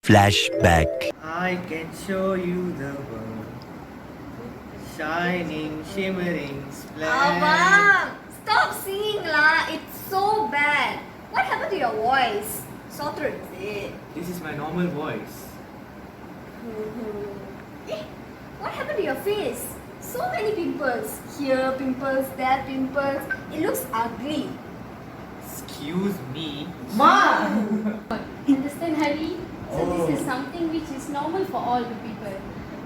Flashback. I can show you the world, shining, shimmering, splendid. Abang, stop singing lah. It's so bad. What happened to your voice? Sore throat, is it? This is my normal voice. Eh, what happened to your face? So many pimples. Here pimples, there pimples. It looks ugly. Excuse me. Ma! Understand, Hari? So this is something which is normal for all the people.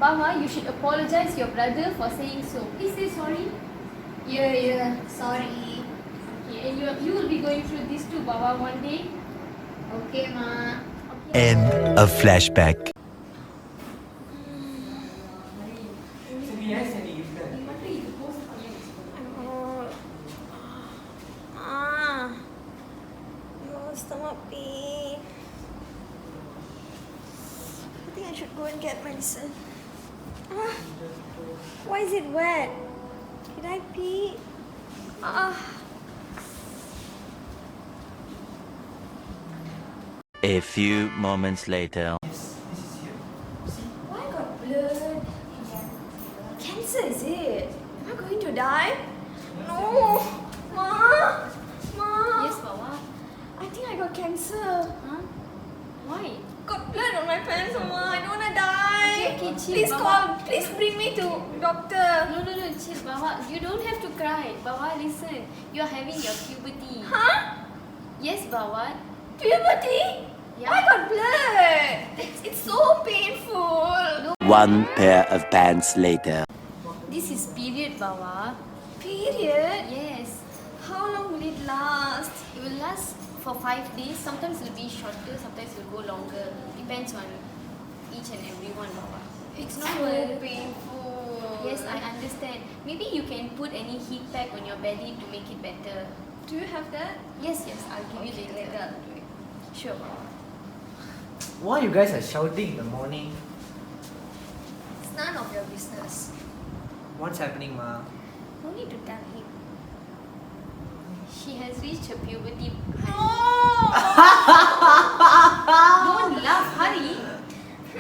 Baba, you should apologize your brother for saying so. Please say sorry. Yeah, sorry. Okay, and you will be going through this too, Baba, one day. Okay, ma. End of flashback. Your stomach pain. I think I should go and get medicine. Why is it wet? Did I pee? A few moments later. Why got blood? Cancer, is it? Am I going to die? No! Ma! Yes, Baba. I think I got cancer. Huh? Why? Got blood on my pants, Ma. I don't wanna die. Okay, chill, Please Baba. please bring me to doctor. No, chill, Baba. You don't have to cry. Baba, listen. You are having your puberty. Huh? Yes, Baba. Puberty? Yeah. I got blood. It's so painful. One pair of pants later. This is period, Baba. Period? Yes. How long will it last? It will last for 5 days. Sometimes it will be shorter, sometimes it will go longer. Depends on each and every one, Baba. It's not so well. painful. Yes, I understand. Maybe you can put any heat pack on your belly to make it better. Do you have that? Yes, I'll give you later. Later I'll do it. Sure, Baba. Why you guys are shouting in the morning? It's none of your business. What's happening, ma? No need to tell him. She has reached her puberty. No! Don't laugh, hurry.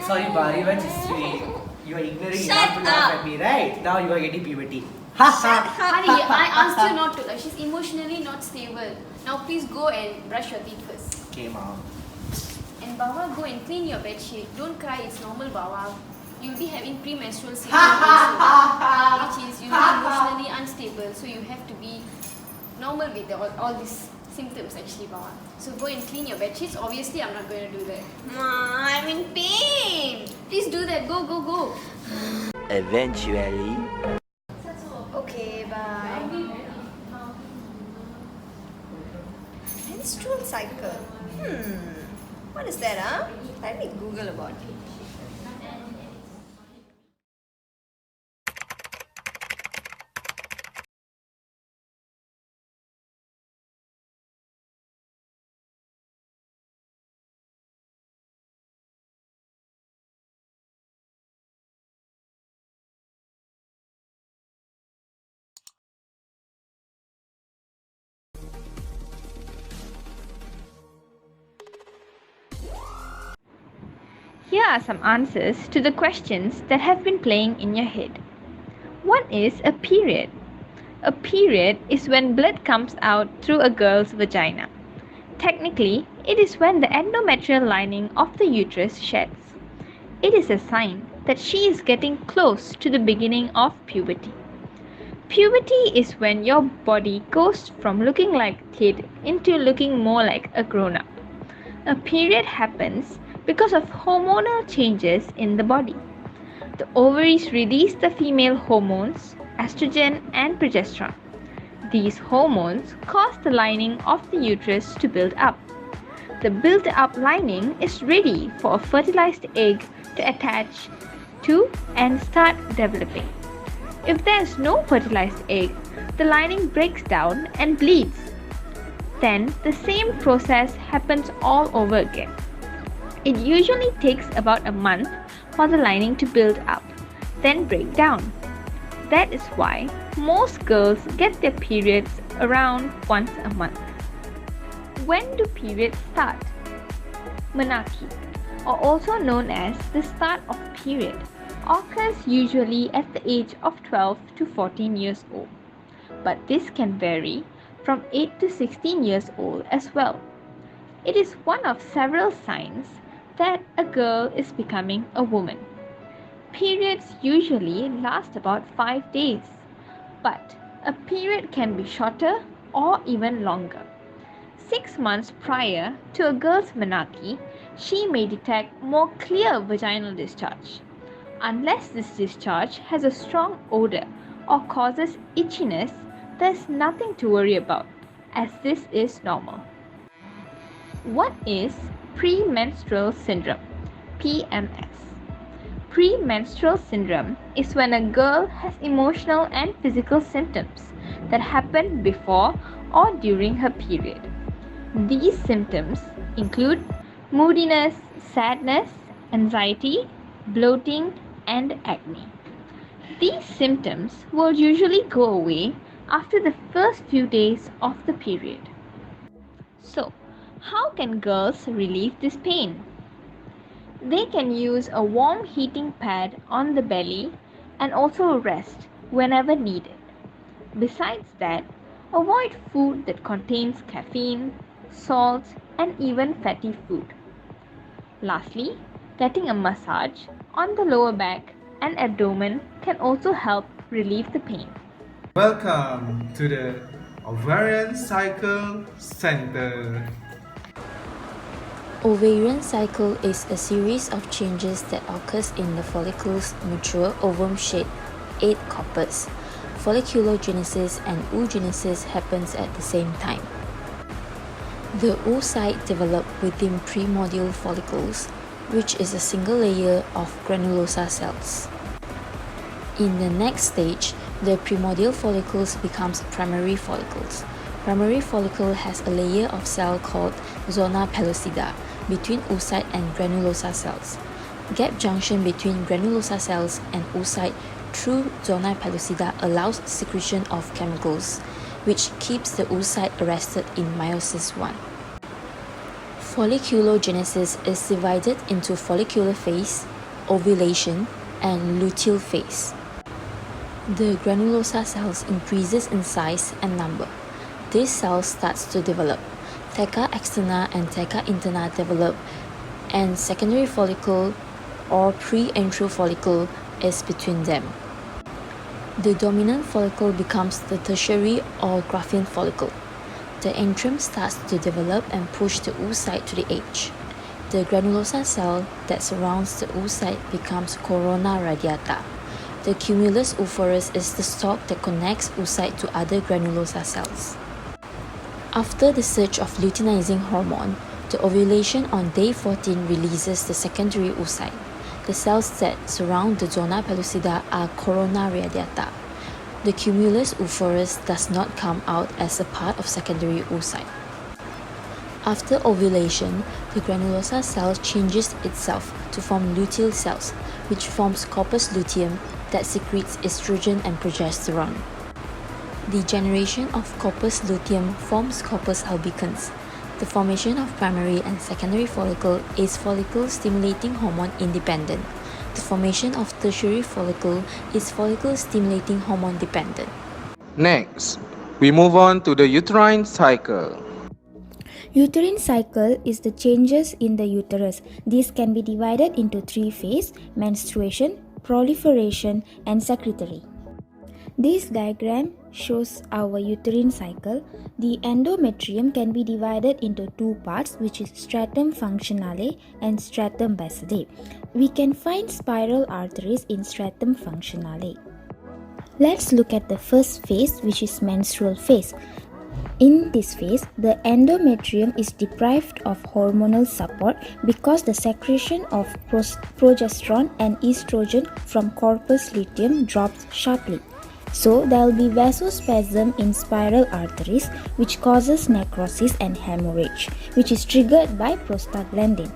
Sorry, ba, revenge is sweet. You are ignoring Shut not to laugh up. at me, right? Now you are getting puberty. Hurry, I asked you not to laugh. She's emotionally not stable. Now please go and brush your teeth first. Okay, mom. And Baba, go and clean your bed sheet. Don't cry, it's normal, Baba. You'll be having premenstrual syndrome also, which is you'll be emotionally unstable. So you have to be normal with all these symptoms actually, Baba. So go and clean your bed sheets. Obviously, I'm not going to do that. Ma, I'm in pain. Please do that. Go. Eventually. Okay, bye. Menstrual cycle. What is that, huh? Let me Google about it. Here are some answers to the questions that have been playing in your head. What is a period? A period is when blood comes out through a girl's vagina. Technically, it is when the endometrial lining of the uterus sheds. It is a sign that she is getting close to the beginning of puberty. Puberty is when your body goes from looking like a kid into looking more like a grown-up. A period happens because of hormonal changes in the body. The ovaries release the female hormones, estrogen and progesterone. These hormones cause the lining of the uterus to build up. The built up lining is ready for a fertilized egg to attach to and start developing. If there is no fertilized egg, the lining breaks down and bleeds. Then the same process happens all over again. It usually takes about a month for the lining to build up, then break down. That is why most girls get their periods around once a month. When do periods start? Menarche. or also known as the start of period, occurs usually at the age of 12 to 14 years old, but this can vary from 8 to 16 years old as well. It is one of several signs that a girl is becoming a woman. Periods usually last about 5 days, but a period can be shorter or even longer. 6 months prior to a girl's menarche, she may detect more clear vaginal discharge. Unless this discharge has a strong odor or causes itchiness, there's nothing to worry about, as this is normal. What is premenstrual syndrome? PMS. Premenstrual syndrome is when a girl has emotional and physical symptoms that happen before or during her period. These symptoms include moodiness, sadness, anxiety, bloating, and acne. These symptoms will usually go away after the first few days of the period. So, how can girls relieve this pain? They can use a warm heating pad on the belly and also rest whenever needed. Besides that, avoid food that contains caffeine, salt, and even fatty food. Lastly, getting a massage on the lower back and abdomen can also help relieve the pain. Welcome to the Ovarian Cycle Center. Ovarian cycle is a series of changes that occurs in the follicle's mature ovum-shaped 8 corpus. Folliculogenesis and oogenesis happens at the same time. The oocyte develop within primordial follicles, which is a single layer of granulosa cells. In the next stage, the primordial follicles becomes primary follicles. Primary follicle has a layer of cell called zona pellucida between oocyte and granulosa cells. Gap junction between granulosa cells and oocyte through zona pellucida allows secretion of chemicals, which keeps the oocyte arrested in meiosis I. Folliculogenesis is divided into follicular phase, ovulation, and luteal phase. The granulosa cells increases in size and number. This cell starts to develop. Theca externa and theca interna develop, and secondary follicle or pre-antral follicle is between them. The dominant follicle becomes the tertiary or Graafian follicle. The antrum starts to develop and push the oocyte to the edge. The granulosa cell that surrounds the oocyte becomes corona radiata. The cumulus ovorus is the stalk that connects oocyte to other granulosa cells. After the surge of luteinizing hormone, the ovulation on day 14 releases the secondary oocyte. The cells that surround the zona pellucida are corona radiata. The cumulus ovorus does not come out as a part of secondary oocyte. After ovulation, the granulosa cell changes itself to form luteal cells, which forms corpus luteum that secretes estrogen and progesterone. The generation of corpus luteum forms corpus albicans. The formation of primary and secondary follicle is follicle-stimulating hormone independent. The formation of tertiary follicle is follicle-stimulating hormone dependent. Next, we move on to the uterine cycle. Uterine cycle is the changes in the uterus. These can be divided into 3 phases: menstruation, proliferation, and secretory. This diagram shows our uterine cycle. The endometrium can be divided into 2 parts, which is stratum functionale and stratum basale. We can find spiral arteries in stratum functionale. Let's look at the first phase, which is menstrual phase. In this phase, the endometrium is deprived of hormonal support because the secretion of progesterone and estrogen from corpus luteum drops sharply. So, there will be vasospasm in spiral arteries, which causes necrosis and hemorrhage, which is triggered by prostaglandin.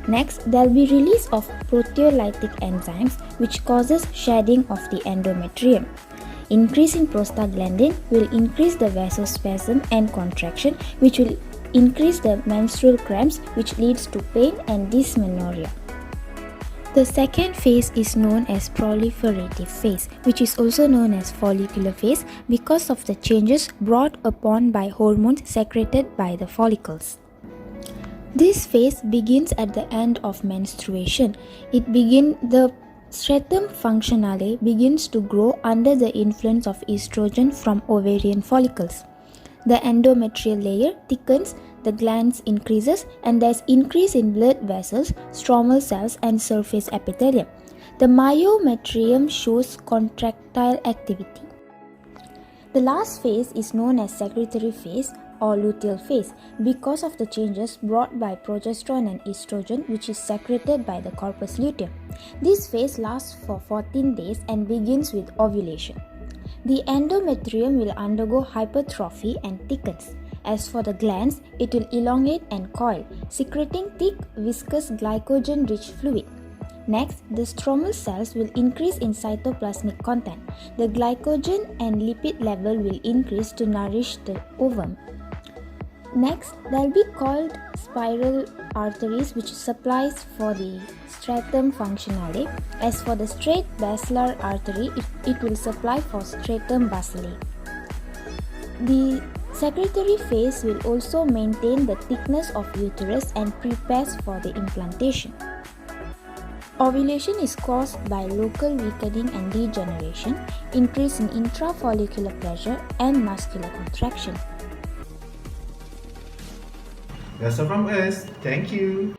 Next, there will be release of proteolytic enzymes, which causes shedding of the endometrium. Increase in prostaglandin will increase the vasospasm and contraction, which will increase the menstrual cramps, which leads to pain and dysmenorrhea. The second phase is known as proliferative phase, which is also known as follicular phase because of the changes brought upon by hormones secreted by the follicles. This phase begins at the end of menstruation. The stratum functionale begins to grow under the influence of estrogen from ovarian follicles. The endometrial layer thickens, the glands increases, and there is increase in blood vessels, stromal cells, and surface epithelium. The myometrium shows contractile activity. The last phase is known as secretory phase or luteal phase because of the changes brought by progesterone and estrogen, which is secreted by the corpus luteum. This phase lasts for 14 days and begins with ovulation. The endometrium will undergo hypertrophy and thickens. As for the glands, it will elongate and coil, secreting thick, viscous glycogen-rich fluid. Next, the stromal cells will increase in cytoplasmic content. The glycogen and lipid level will increase to nourish the ovum. Next, there will be called spiral arteries, which supplies for the stratum functionale. As for the straight basilar artery, it will supply for stratum basilae. The secretory phase will also maintain the thickness of uterus and prepares for the implantation. Ovulation is caused by local weakening and degeneration, increase in intrafollicular pressure, and muscular contraction. That's all from us. Thank you.